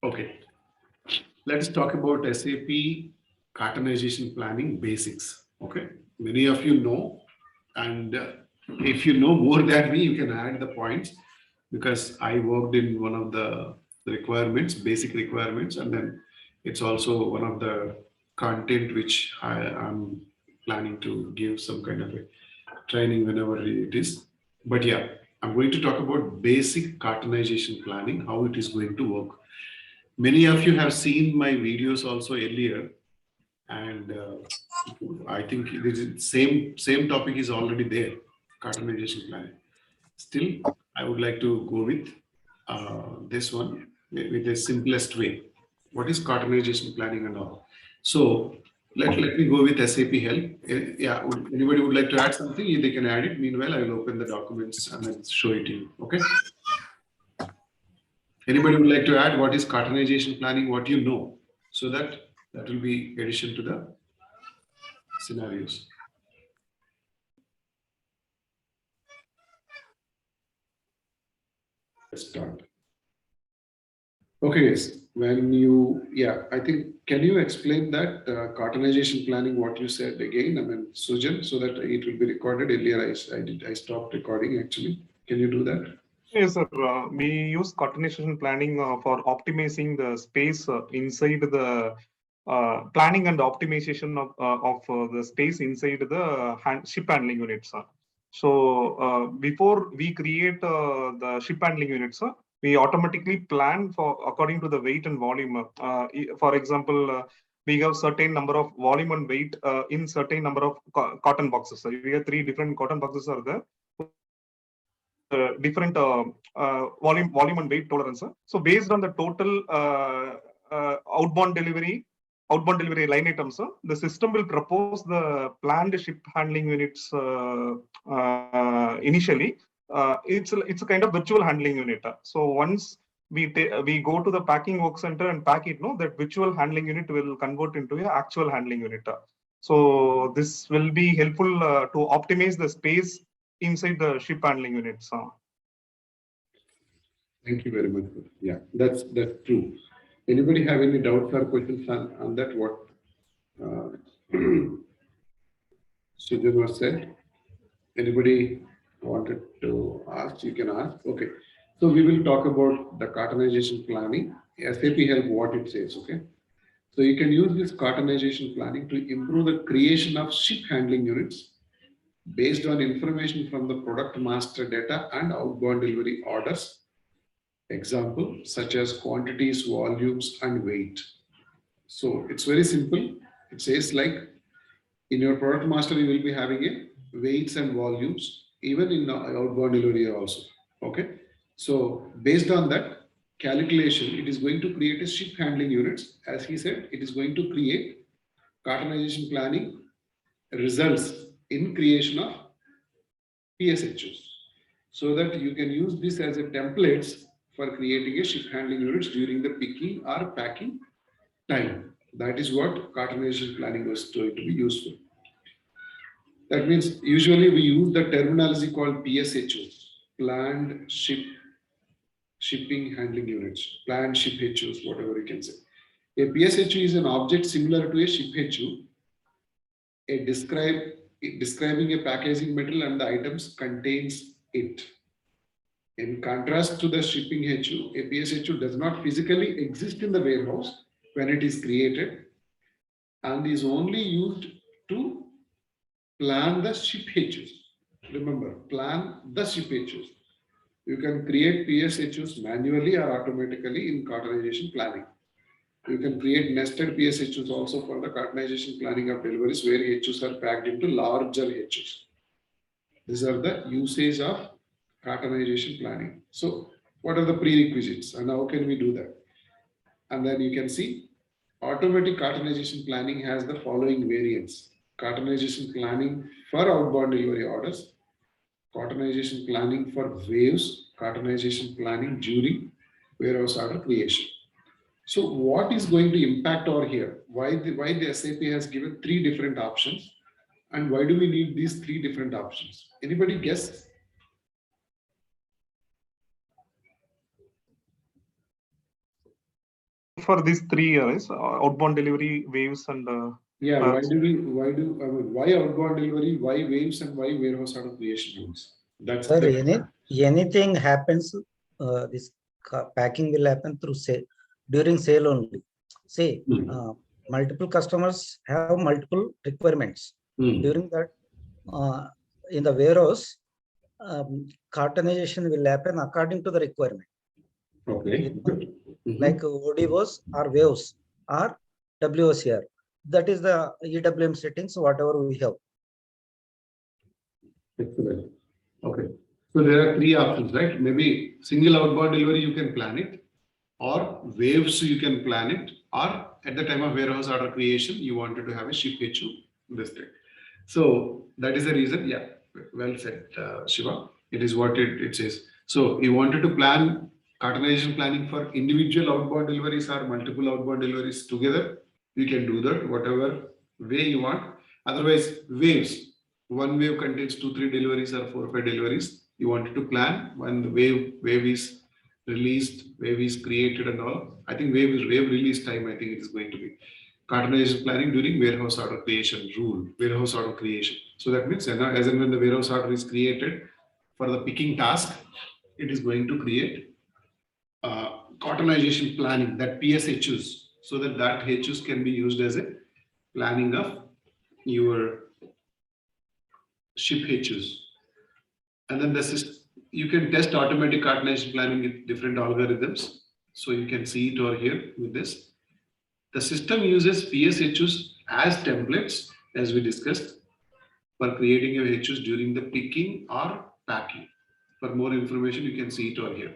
Okay, let's talk about SAP cartonization planning basics. Okay, many of you know, and if you know more than me, you can add the points because I worked in one of the requirements, basic requirements, and then it's also one of the content which I am planning to give some kind of a training whenever it is. But yeah, I'm going to talk about basic cartonization planning, how it is going to work. Many of you have seen my videos also earlier, and I think this is same topic is already there, cartonization planning. Still, I would like to go with this one with the simplest way. What is cartonization planning and all? So let me go with SAP help. Yeah, anybody would like to add something? They can add it. Meanwhile, I will open the documents and then show it to you. Okay. Anybody would like to add what is cartonization planning? What you know, so that will be addition to the scenarios. Let's start. Okay, yes. When you, yeah, I think, can you explain that cartonization planning, what you said again? I mean, Sujan, so that it will be recorded. Earlier, I stopped recording actually. Can you do that? Yes, sir. We use coordination planning for optimizing the space inside the planning and optimization of the space inside the ship handling units. So before we create the ship handling units, we automatically plan for according to the weight and volume. For example, we have certain number of volume and weight in certain number of cotton boxes. So we have 3 different cotton boxes are there. Different volume and weight tolerance. So based on the total outbound delivery line items, the system will propose the planned ship handling units initially. It's a kind of virtual handling unit. So once we go to the packing work center and pack it, no, that virtual handling unit will convert into an actual handling unit. So this will be helpful to optimize the space inside the ship handling units. Thank you very much. Yeah, that's true. Anybody have any doubts or questions on that? What Sujan was said? Anybody wanted to ask? You can ask. Okay. So we will talk about the cartonization planning. SAP help what it says. Okay. So you can use this cartonization planning to improve the creation of ship handling units based on information from the product master data and outbound delivery orders. Example, such as quantities, volumes, and weight. So it's very simple. It says like in your product master, you will be having a weights and volumes, even in outbound delivery also. Okay. So based on that calculation, it is going to create a ship handling units. As he said, it is going to create cartonization planning results in creation of PSHUs, so that you can use this as a templates for creating a ship handling units during the picking or packing time. That is what cartonization planning was going to be useful. That means usually we use the terminology called PSHUs, planned shipping handling units, planned ship HUs, whatever you can say. A PSHU is an object similar to a ship HU, a describing a packaging material and the items contains it. In contrast to the shipping HU, a PSHU does not physically exist in the warehouse when it is created and is only used to plan the ship HUs. Remember, plan the ship HUs. You can create PSHUs manually or automatically in cartonization planning. You can create nested PSHUs also for the cartonization planning of deliveries where HUs are packed into larger HUs. These are the usage of cartonization planning. So what are the prerequisites and how can we do that? And then you can see automatic cartonization planning has the following variants. Cartonization planning for outbound delivery orders, cartonization planning for waves, cartonization planning during warehouse order creation. So what is going to impact over here? Why the SAP has given 3 different options and why do we need these 3 different options? Anybody guess? for these 3 areas, outbound delivery, waves, and Yeah, warehouse. why outbound delivery, why waves, and why warehouse order creation rules? That's Sir, the anything happens, this packing will happen through sale, during sale only. See, multiple customers have multiple requirements. During that, in the warehouse, cartonization will happen according to the requirement. Okay. Like ODOs or waves or WOCR. That is the EWM settings, whatever we have. Excellent. Okay. So there are 3 options, right? Maybe single outbound delivery, you can plan it, or waves, you can plan it, or at the time of warehouse order creation, you wanted to have a ship HU listed. So that is the reason. Yeah, well said, Shiva. It is what it says. So you wanted to plan cartonization planning for individual outbound deliveries or multiple outbound deliveries together. You can do that whatever way you want. Otherwise, waves. One wave contains 2-3 deliveries or 4-5 deliveries. You wanted to plan when the wave is released, wave is created and all. I think wave release time, I think it is going to be cartonization planning during warehouse order creation rule, warehouse order creation. So that means as and when the warehouse order is created for the picking task, it is going to create cartonization planning, that PSHUs, so that HUs can be used as a planning of your ship HUs. And then you can test automatic cartonization planning with different algorithms. So you can see it over here with this. The system uses PSHUs as templates, as we discussed, for creating a HUs during the picking or packing. For more information, you can see it over here.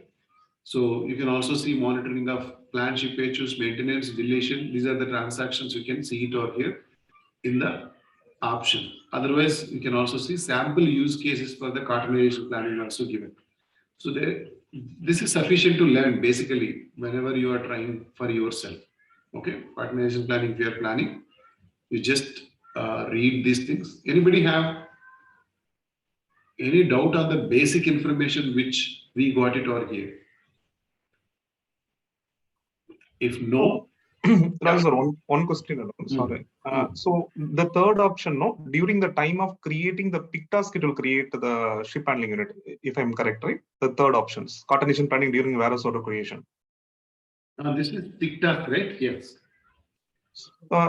So you can also see monitoring of planned ship HUs, maintenance, deletion. These are the transactions. You can see it over here in the option. Otherwise, you can also see sample use cases for the cartonization planning also given. So this is sufficient to learn basically whenever you are trying for yourself. Okay, cartonization planning, if you are planning, you just read these things. Anybody have any doubt on the basic information which we got it over here? If no, Sir, one question. Sorry. So the third option, no, during the time of creating the pick task, it will create the ship handling unit, if I'm correct, right? The third options, cartonization planning during warehouse order creation. this is pick task, right? Yes.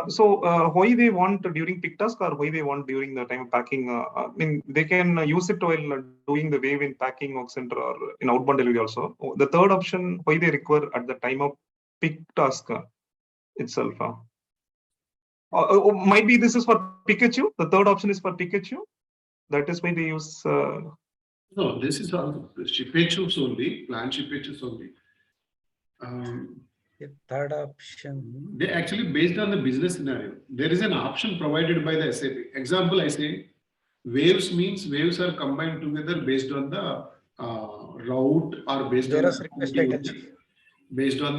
So why they want during pick task or why they want during the time of packing? I mean, they can use it while doing the wave in packing work center or in outbound delivery also. The third option, why they require at the time of pick task itself. Might be this is for Pikachu. The third option is for Pikachu. That is why they use. No, this is all ship HUs only, planned ship HUs only. Third option. They actually based on the business scenario. There is an option provided by the SAP. Example, I say waves means waves are combined together based on the route or based on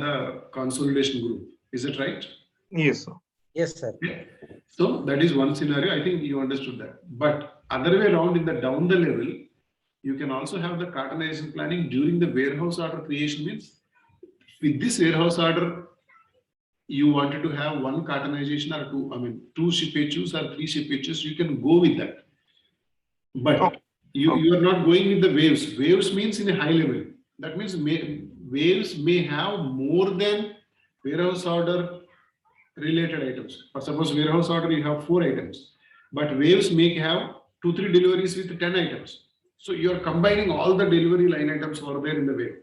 the consolidation group. Is it right? Yes, sir. Yes, sir. Okay. So that is one scenario. I think you understood that. But other way around, in the down the level, you can also have the cartonization planning during the warehouse order creation. Means with this warehouse order, you wanted to have one cartonization or two ship HUs or 3 ship HUs, you can go with that. But you are not going with the waves. Waves means in a high level. That means waves may have more than warehouse order related items. For suppose warehouse order, you have 4 items, but waves may have 2-3 deliveries with 10 items. So you are combining all the delivery line items over there in the wave.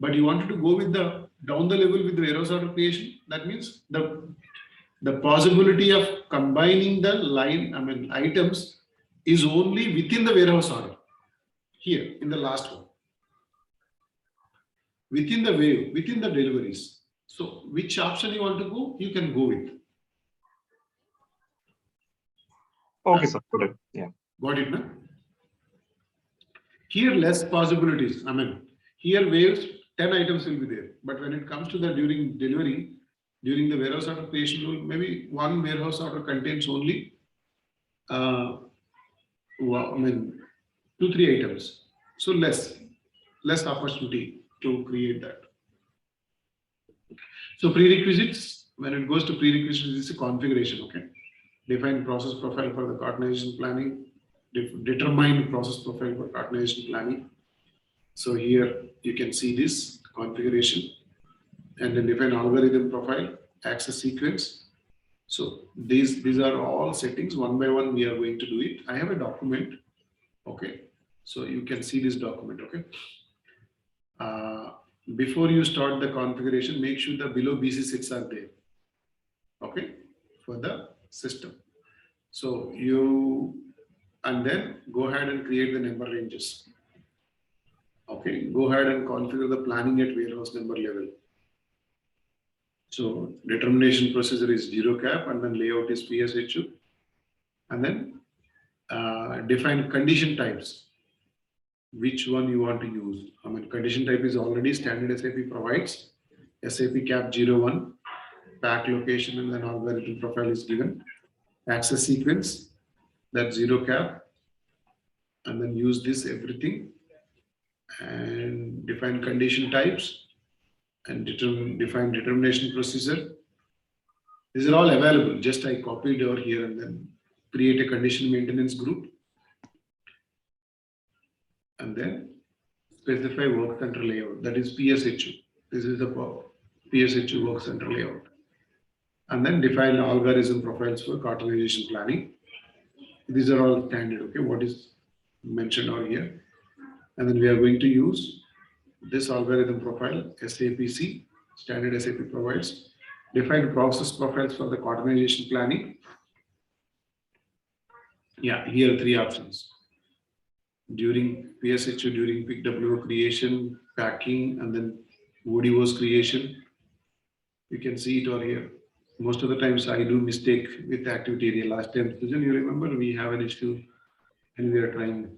But you wanted to go with the down the level with the warehouse order creation. That means the possibility of combining the items is only within the warehouse order. Here in the last one, within the wave, within the deliveries. So which option you want to go, you can go with. Okay, sir. Got it. Yeah. Got it, no? Here less possibilities. Here waves 10 items will be there. But when it comes to the during delivery, during the warehouse order creation rule, maybe one warehouse order contains only 2-3 items. So less opportunity to create that. So prerequisites, when it goes to prerequisites, it's a configuration, okay? Define process profile for the coordination planning, determine process profile for coordination planning. So here you can see this configuration, and then define algorithm profile, access sequence. So these are all settings. One by one we are going to do it. I have a document, okay? So you can see this document, okay? Before you start the configuration, make sure the below BC6 are there, okay, for the system. So and then go ahead and create the number ranges. Okay, go ahead and configure the planning at warehouse number level. So determination procedure is zero cap, and then layout is PSHU, and then define condition types. Which one you want to use? I mean, condition type is already standard SAP provides. SAP cap 01, pack location, and then algorithm profile is given. Access sequence, that zero cap, and then use this everything, and define condition types, and define determination procedure. These are all available. Just I copied over here, and then create a condition maintenance group, and then specify work center layout. That is PSHU. This is the PSHU work center layout. And then define algorithm profiles for cartonization planning. These are all standard, okay, what is mentioned over here. And then we are going to use this algorithm profile, SAPC, standard SAP provides. Define process profiles for the cartonization planning. Yeah, here are three options. During PSHU, during PWO creation, packing, and then ODOs creation. You can see it over here. Most of the times I do mistake with activity area. Last time, Susan, you remember we have an issue and we are trying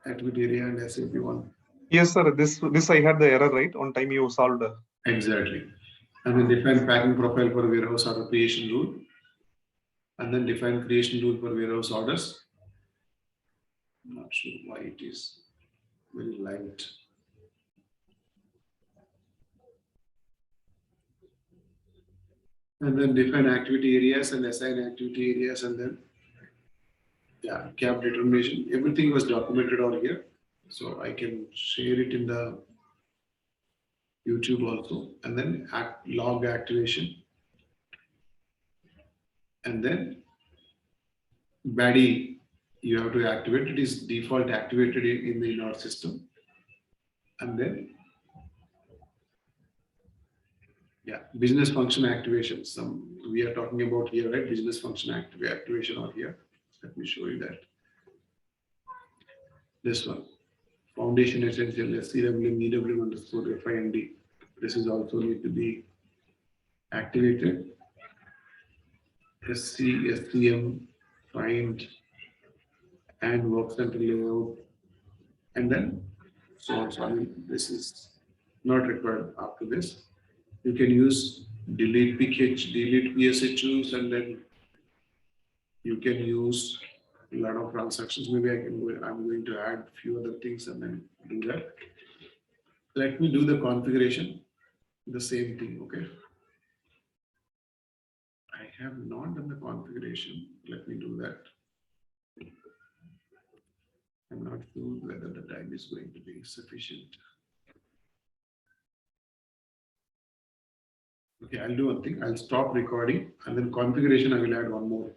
activity area and SAP one. Yes, sir. This I had the error, right? On time you solved. Exactly. And then define packing profile for warehouse order creation rule. And then define creation rule for warehouse orders. I'm not sure why it is very light. And then define activity areas and assign activity areas, and then cap determination. Everything was documented over here, so I can share it in the YouTube also. And then log activation, and then baddie you have to activate. It is default activated in our system. And then business function activation. We are talking about here, right? Business function activation over here. Let me show you that. This one, foundation essential SCWM EWM underscore FIND. This is also need to be activated. SC, SCM, find, and work center layout, and then so on. So I mean, this is not required after this. You can use delete PH, delete PSHUs, and then you can use a lot of transactions. Maybe I'm going to add a few other things and then do that. Let me do the configuration, the same thing, okay? I have not done the configuration. Let me do that. I'm not sure whether the time is going to be sufficient. Okay, I'll do one thing. I'll stop recording, and then configuration I will add one more